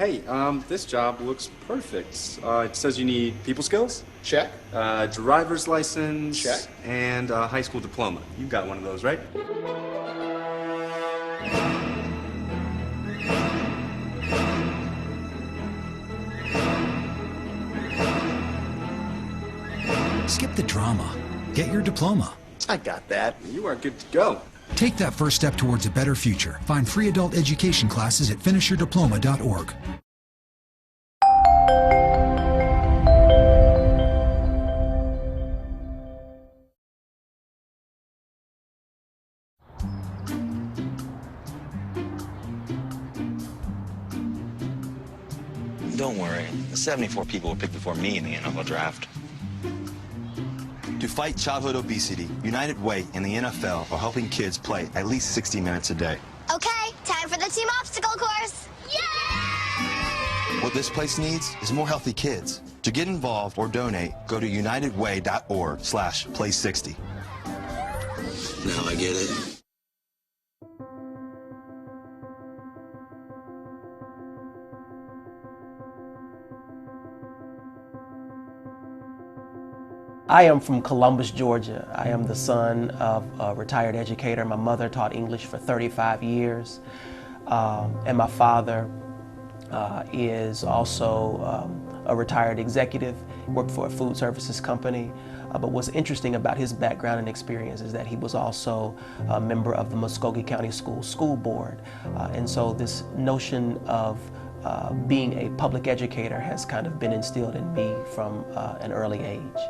Hey, this job looks perfect. It says you need people skills, Check. driver's license, Check. and a high school diploma. You got one of those, right? Skip the drama. Get your diploma. I got that. You are good to go. Take that first step towards a better future. Find free adult education classes at finishyourdiploma.org. Don't worry. The 74 people were picked before me in the NFL draft. To fight childhood obesity, United Way and the NFL are helping kids play at least 60 minutes a day. Okay, time for the team obstacle course. Yay! What this place needs is more healthy kids. To get involved or donate, go to unitedway.org/play60. Now I get it. I am from Columbus, Georgia. I am the son of a retired educator. My mother taught English for 35 years, and my father is also a retired executive, worked for a food services company. But what's interesting about his background and experience is that he was also a member of the Muskogee County School Board. And so this notion of being a public educator has kind of been instilled in me from an early age.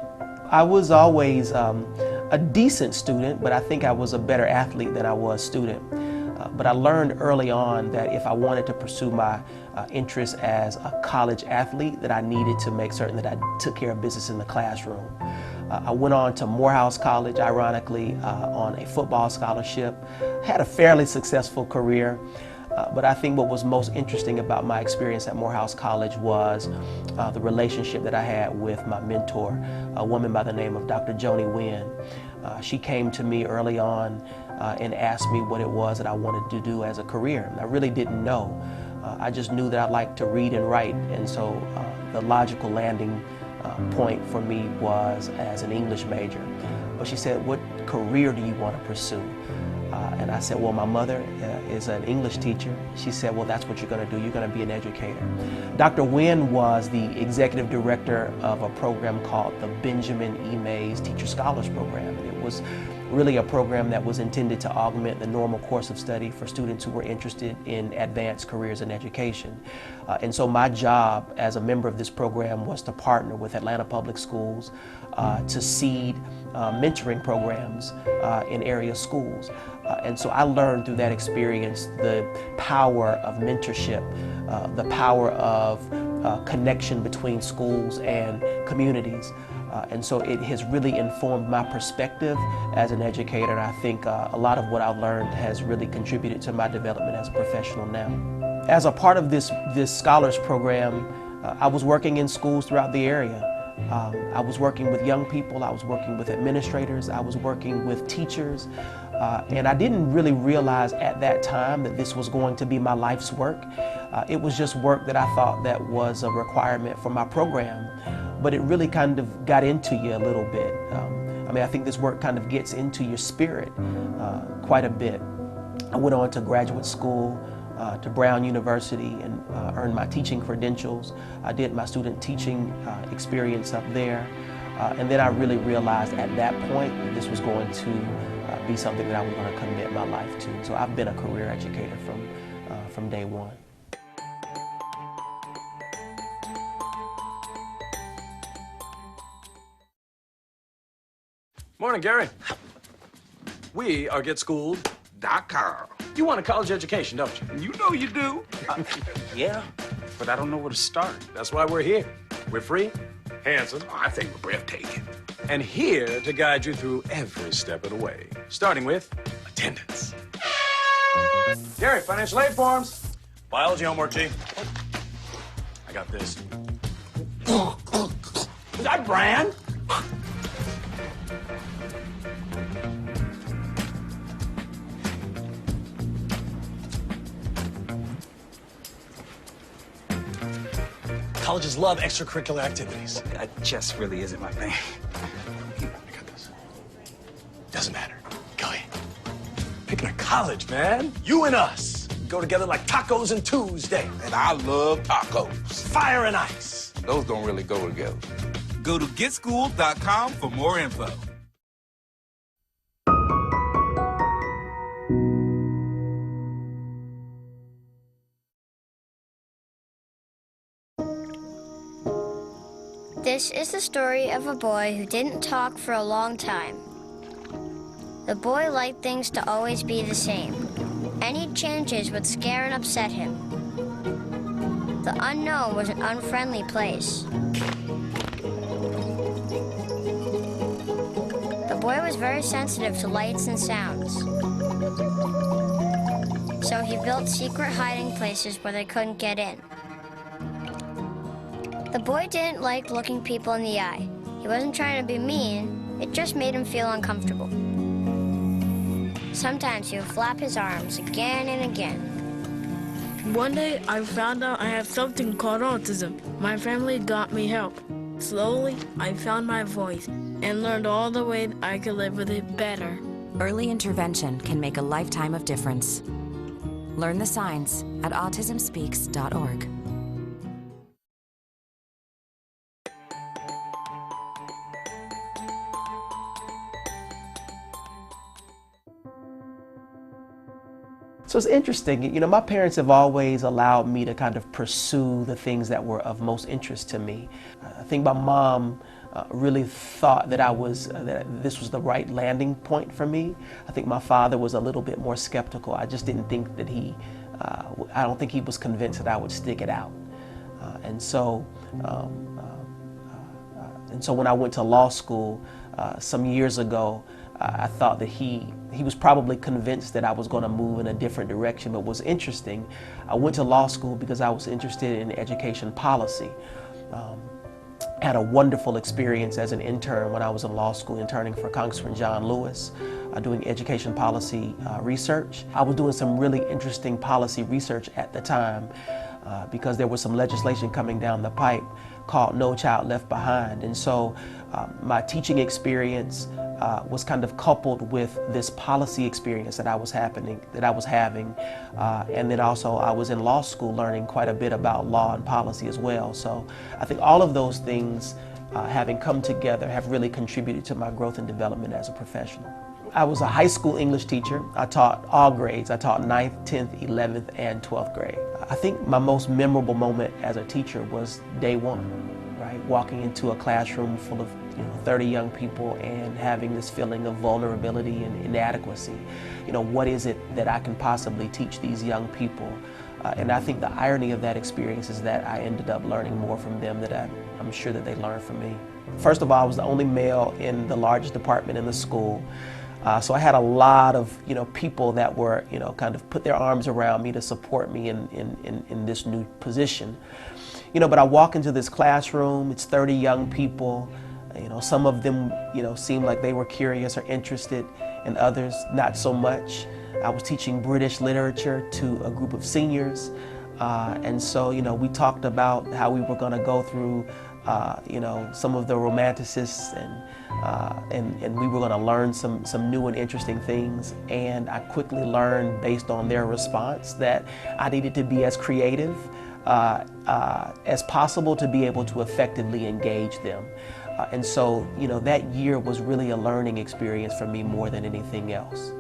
I was always a decent student, but I think I was a better athlete than I was student. But I learned early on that if I wanted to pursue my interest as a college athlete, that I needed to make certain that I took care of business in the classroom. I went on to Morehouse College, ironically, on a football scholarship. Had a fairly successful career. But I think what was most interesting about my experience at Morehouse College was the relationship that I had with my mentor, a woman by the name of Dr. Joni Wynn. She came to me early on and asked me what it was that I wanted to do as a career. And I really didn't know. I just knew that I liked to read and write, and so the logical landing point for me was as an English major. But she said, "What career do you want to pursue?" And I said, "Well, my mother is an English teacher." She said, "Well, that's what you're going to do. You're going to be an educator." Dr. Wynn was the executive director of a program called the Benjamin E. Mays Teacher Scholars Program. And it was really a program that was intended to augment the normal course of study for students who were interested in advanced careers in education. And so my job as a member of this program was to partner with Atlanta Public Schools to seed mentoring programs in area schools. And so I learned through that experience the power of mentorship, the power of connection between schools and communities. And so it has really informed my perspective as an educator. And I think a lot of what I've learned has really contributed to my development as a professional now. As a part of this scholars program, I was working in schools throughout the area. I was working with young people, I was working with administrators, I was working with teachers, and I didn't really realize at that time that this was going to be my life's work. It was just work that I thought that was a requirement for my program, but it really kind of got into you a little bit. I think this work kind of gets into your spirit quite a bit. I went on to graduate school, to Brown University, and earned my teaching credentials. I did my student teaching experience up there. And then I really realized at that point that this was going to be something that I was going to commit my life to. So I've been a career educator from day one. Morning, Gary. We are GetSchooled.com. You want a college education, don't you? You know you do. Yeah, but I don't know where to start. That's why we're here. We're free, handsome, I think we're breathtaking. and here to guide you through every step of the way, starting with attendance. Gary, financial aid forms. Biology homework, G. I got this. Is that Bran? Colleges love extracurricular activities. Chess really isn't my thing. I got this. Doesn't matter. Go ahead. Picking a college, man. You and us go together like tacos and Tuesday. And I love tacos. Fire and ice. Those don't really go together. Go to getschool.com for more info. This is the story of a boy who didn't talk for a long time. The boy liked things to always be the same. Any changes would scare and upset him. The unknown was an unfriendly place. The boy was very sensitive to lights and sounds. So he built secret hiding places where they couldn't get in. The boy didn't like looking people in the eye. He wasn't trying to be mean, it just made him feel uncomfortable. Sometimes he would flap his arms again and again. One day, I found out I have something called autism. My family got me help. Slowly, I found my voice and learned all the ways I could live with it better. Early intervention can make a lifetime of difference. Learn the signs at autismspeaks.org. So it's interesting, you know, my parents have always allowed me to kind of pursue the things that were of most interest to me. I think my mom really thought that that this was the right landing point for me. I think my father was a little bit more skeptical. I just didn't think that I don't think he was convinced that I would stick it out. And so when I went to law school some years ago, I thought that he was probably convinced that I was going to move in a different direction. But what's interesting, I went to law school because I was interested in education policy. Had a wonderful experience as an intern when I was in law school, interning for Congressman John Lewis, doing education policy research. I was doing some really interesting policy research at the time because there was some legislation coming down the pipe called No Child Left Behind. And so my teaching experience was kind of coupled with this policy experience that I was having, and then also I was in law school learning quite a bit about law and policy as well. So I think all of those things, having come together, have really contributed to my growth and development as a professional. I was a high school English teacher. I taught all grades. I taught 9th, 10th, 11th, and 12th grade. I think my most memorable moment as a teacher was day one, right? Walking into a classroom full of 30 young people and having this feeling of vulnerability and inadequacy. What is it that I can possibly teach these young people? And I think the irony of that experience is that I ended up learning more from them than I'm sure that they learned from me. First of all, I was the only male in the largest department in the school. So I had a lot of people that were kind of put their arms around me to support me in this new position. But I walk into this classroom, it's 30 young people. Some of them, seemed like they were curious or interested, and others not so much. I was teaching British literature to a group of seniors, and so, we talked about how we were going to go through, some of the romanticists, and we were going to learn some new and interesting things. And I quickly learned, based on their response, that I needed to be as creative as possible to be able to effectively engage them. And so, that year was really a learning experience for me more than anything else.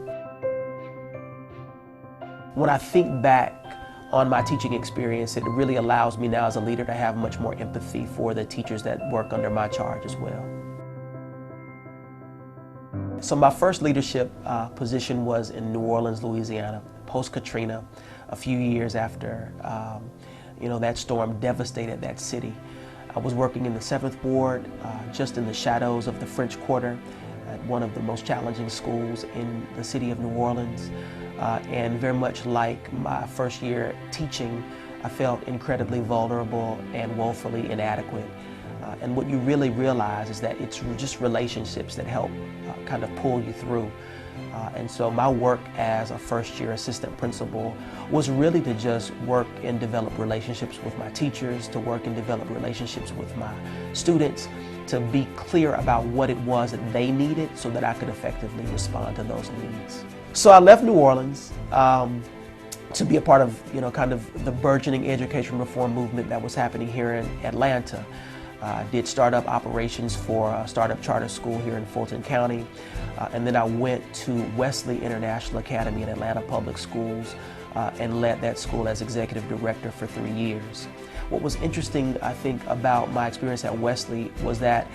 When I think back on my teaching experience, it really allows me now as a leader to have much more empathy for the teachers that work under my charge as well. So my first leadership position was in New Orleans, Louisiana, post-Katrina, a few years after that storm devastated that city. I was working in the 7th Ward, just in the shadows of the French Quarter, at one of the most challenging schools in the city of New Orleans. And very much like my first year teaching, I felt incredibly vulnerable and woefully inadequate. And what you really realize is that it's just relationships that help kind of pull you through. And so my work as a first-year assistant principal was really to just work and develop relationships with my teachers, to work and develop relationships with my students, to be clear about what it was that they needed so that I could effectively respond to those needs. So I left New Orleans to be a part of, kind of the burgeoning education reform movement that was happening here in Atlanta. Did startup operations for a startup charter school here in Fulton County. And then I went to Wesley International Academy in Atlanta Public Schools and led that school as executive director for 3 years. What was interesting, I think, about my experience at Wesley was that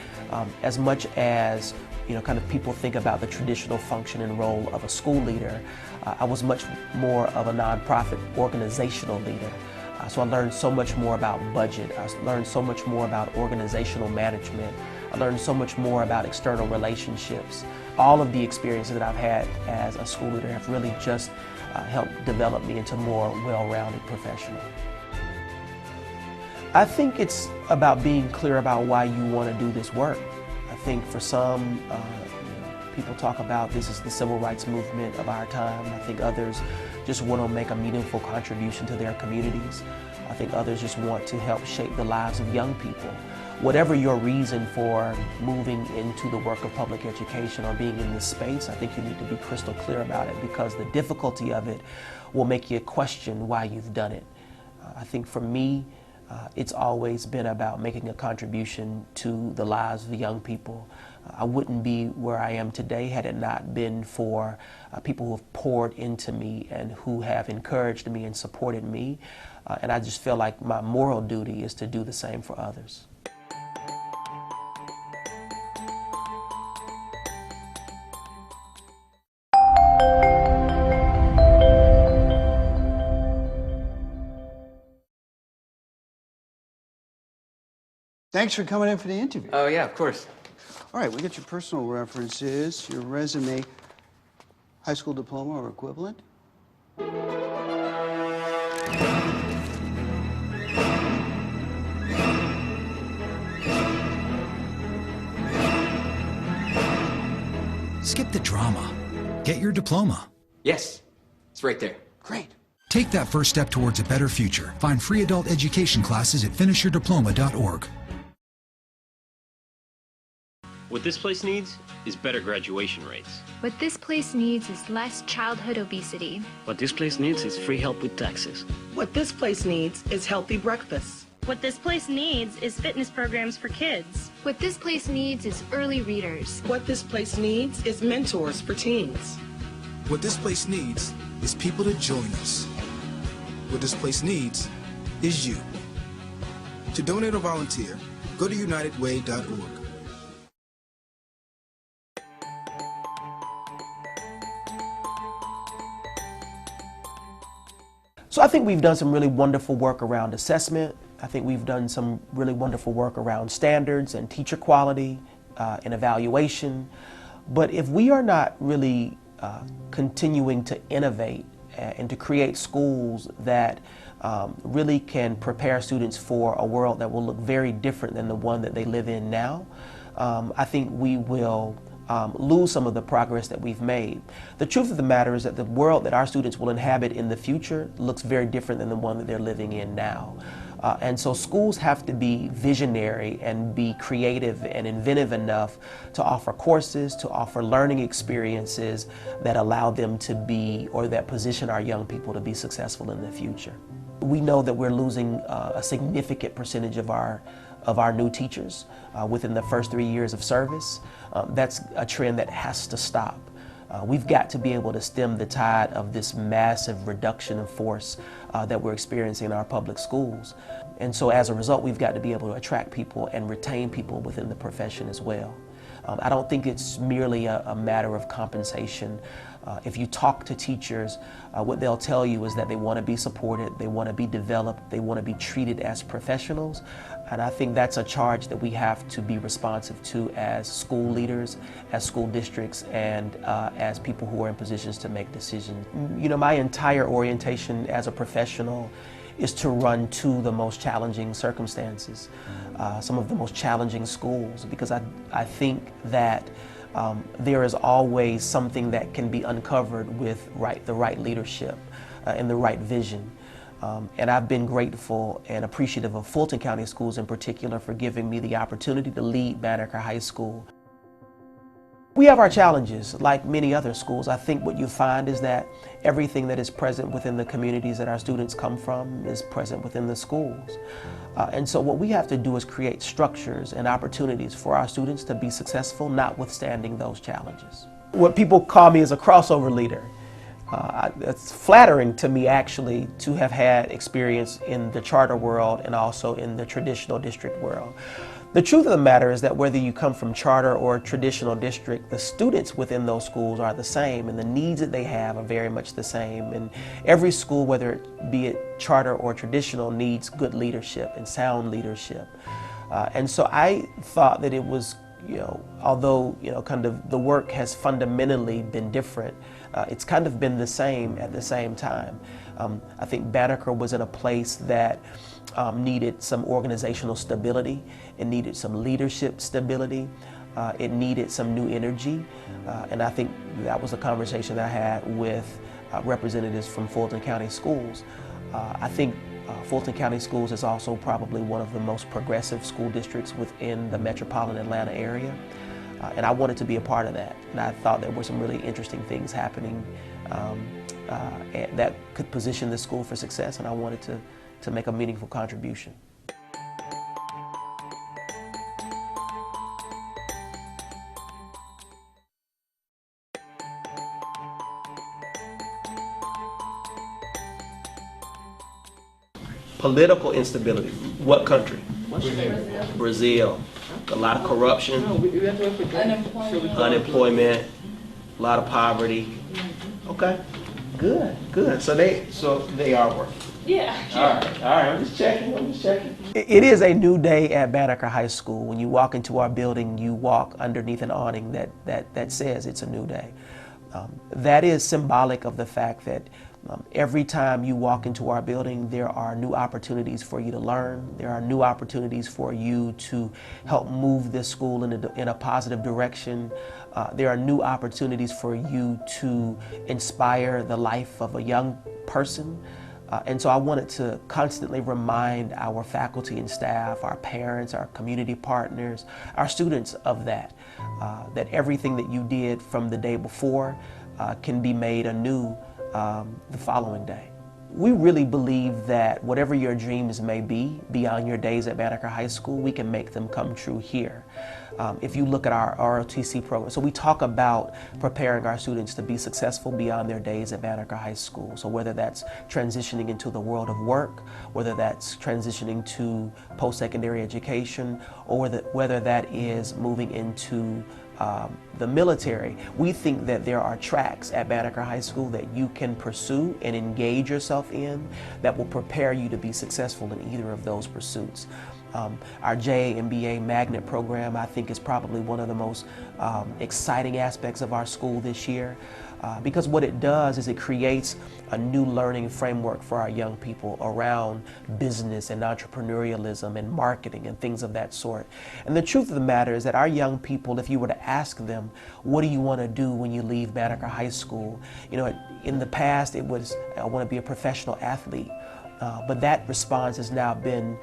as much as kind of people think about the traditional function and role of a school leader, I was much more of a nonprofit organizational leader. So I learned so much more about budget. I learned so much more about organizational management. I learned so much more about external relationships. All of the experiences that I've had as a school leader have really just helped develop me into a more well-rounded professional. I think it's about being clear about why you want to do this work. I think for some, people talk about this is the civil rights movement of our time. I think others just want to make a meaningful contribution to their communities. I think others just want to help shape the lives of young people. Whatever your reason for moving into the work of public education or being in this space, I think you need to be crystal clear about it, because the difficulty of it will make you question why you've done it. I think for me, it's always been about making a contribution to the lives of the young people. I wouldn't be where I am today had it not been for people who have poured into me and who have encouraged me and supported me. And I just feel like my moral duty is to do the same for others. Thanks for coming in for the interview. Oh, yeah, of course. All right, we got your personal references, your resume, high school diploma or equivalent. Skip the drama. Get your diploma. Yes, it's right there. Great. Take that first step towards a better future. Find free adult education classes at finishyourdiploma.org. What this place needs is better graduation rates. What this place needs is less childhood obesity. What this place needs is free help with taxes. What this place needs is healthy breakfast. What this place needs is fitness programs for kids. What this place needs is early readers. What this place needs is mentors for teens. What this place needs is people to join us. What this place needs is you. To donate or volunteer, go to unitedway.org. So I think we've done some really wonderful work around assessment. I think we've done some really wonderful work around standards and teacher quality and evaluation. But if we are not really continuing to innovate and to create schools that really can prepare students for a world that will look very different than the one that they live in now, I think we will lose some of the progress that we've made. The truth of the matter is that the world that our students will inhabit in the future looks very different than the one that they're living in now. And so schools have to be visionary and be creative and inventive enough to offer courses, to offer learning experiences that allow them to be, or that position our young people to be successful in the future. We know that we're losing a significant percentage of our new teachers within the first 3 years of service. That's a trend that has to stop. We've got to be able to stem the tide of this massive reduction in force that we're experiencing in our public schools. And so as a result, we've got to be able to attract people and retain people within the profession as well. I don't think it's merely a matter of compensation. If you talk to teachers, what they'll tell you is that they want to be supported, they want to be developed, they want to be treated as professionals. And I think that's a charge that we have to be responsive to as school leaders, as school districts, and as people who are in positions to make decisions. You know, my entire orientation as a professional is to run to the most challenging circumstances, some of the most challenging schools, because I think that there is always something that can be uncovered with the right leadership and the right vision. And I've been grateful and appreciative of Fulton County Schools in particular for giving me the opportunity to lead Banneker High School. We have our challenges, like many other schools. I think what you find is that everything that is present within the communities that our students come from is present within the schools. And so what we have to do is create structures and opportunities for our students to be successful, notwithstanding those challenges. What people call me is a crossover leader. It's flattering to me actually to have had experience in the charter world and also in the traditional district world. The truth of the matter is that whether you come from charter or traditional district, the students within those schools are the same and the needs that they have are very much the same. And every school, whether it be it charter or traditional, needs good leadership and sound leadership. And so I thought that it was, although, kind of the work has fundamentally been different, it's kind of been the same at the same time. I think Banneker was in a place that needed some organizational stability. It needed some leadership stability. It needed some new energy. And I think that was a conversation that I had with representatives from Fulton County Schools. I think Fulton County Schools is also probably one of the most progressive school districts within the metropolitan Atlanta area. And I wanted to be a part of that. And I thought there were some really interesting things happening that could position the school for success, and I wanted to make a meaningful contribution. Political instability. What country? Brazil. A lot of corruption, unemployment, a lot of poverty. Okay, good. So they are working. Yeah. All right. I'm just checking. It is a new day at Banneker High School. When you walk into our building, you walk underneath an awning that says it's a new day. That is symbolic of the fact that every time you walk into our building, there are new opportunities for you to learn. There are new opportunities for you to help move this school in a positive direction. There are new opportunities for you to inspire the life of a young person. And so I wanted to constantly remind our faculty and staff, our parents, our community partners, our students of that everything that you did from the day before can be made anew the following day. We really believe that whatever your dreams may be beyond your days at Banneker High School, we can make them come true here. If you look at our ROTC program, so we talk about preparing our students to be successful beyond their days at Banneker High School. So whether that's transitioning into the world of work, whether that's transitioning to post-secondary education, or whether that is moving into the military, we think that there are tracks at Banneker High School that you can pursue and engage yourself in that will prepare you to be successful in either of those pursuits. Our JA/MBA magnet program, I think, is probably one of the most exciting aspects of our school this year. Because what it does is it creates a new learning framework for our young people around business and entrepreneurialism and marketing and things of that sort. And the truth of the matter is that our young people, if you were to ask them, what do you want to do when you leave Banneker High School? In the past it was, I want to be a professional athlete. But that response has now been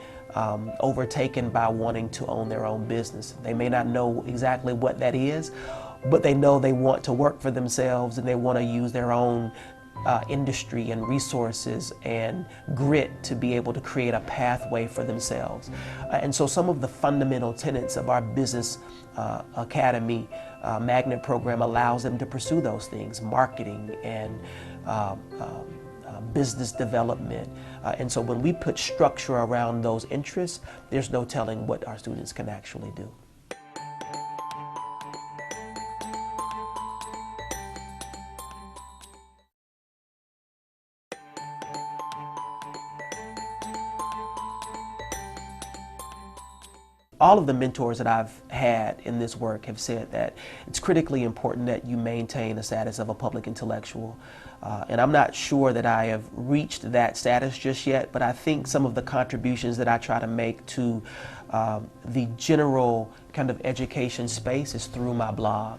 overtaken by wanting to own their own business. They may not know exactly what that is, but they know they want to work for themselves and they want to use their own industry and resources and grit to be able to create a pathway for themselves. And so some of the fundamental tenets of our business academy magnet program allows them to pursue those things, marketing and business development. And so when we put structure around those interests, there's no telling what our students can actually do. all of the mentors that I've had in this work have said that it's critically important that you maintain the status of a public intellectual. And I'm not sure that I have reached that status just yet, but I think some of the contributions that I try to make to the general kind of education space is through my blog.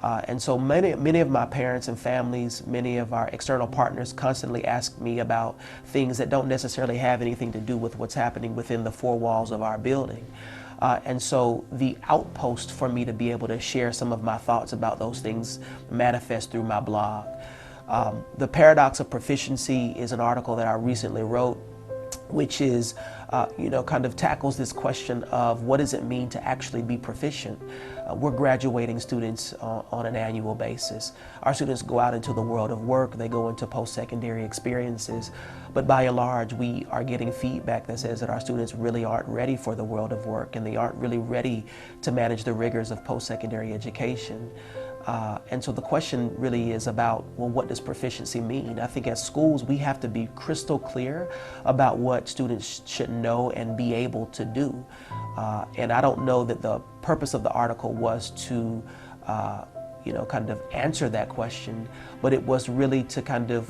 And so many of my parents and families, many of our external partners constantly ask me about things that don't necessarily have anything to do with what's happening within the four walls of our building. And so the outpost for me to be able to share some of my thoughts about those things manifests through my blog. The Paradox of Proficiency is an article that I recently wrote, which is, kind of tackles this question of what does it mean to actually be proficient. We're graduating students on an annual basis. Our students go out into the world of work, they go into post-secondary experiences, but by and large we are getting feedback that says that our students really aren't ready for the world of work and they aren't really ready to manage the rigors of post-secondary education. And so the question really is about, well, what does proficiency mean? I think as schools we have to be crystal clear about what students should know and be able to do. And I don't know that the purpose of the article was to kind of answer that question, but it was really to kind of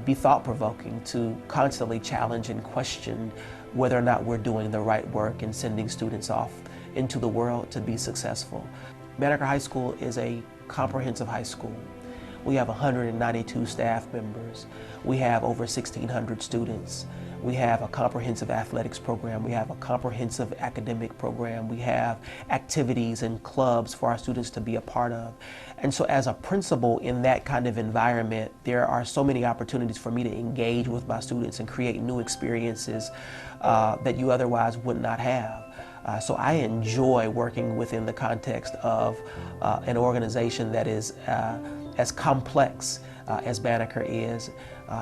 be thought-provoking, to constantly challenge and question whether or not we're doing the right work and sending students off into the world to be successful. Banneker High School is a comprehensive high school. We have 192 staff members. We have over 1,600 students. We have a comprehensive athletics program. We have a comprehensive academic program. We have activities and clubs for our students to be a part of. And so as a principal in that kind of environment, there are so many opportunities for me to engage with my students and create new experiences that you otherwise would not have. So I enjoy working within the context of an organization that is as complex as Banneker is.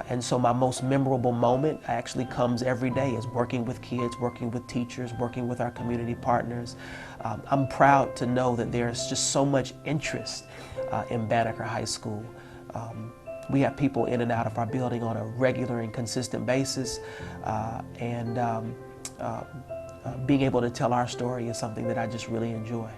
And so my most memorable moment actually comes every day, is working with kids, working with teachers, working with our community partners. I'm proud to know that there's just so much interest in Banneker High School. We have people in and out of our building on a regular and consistent basis. Being able to tell our story is something that I just really enjoy.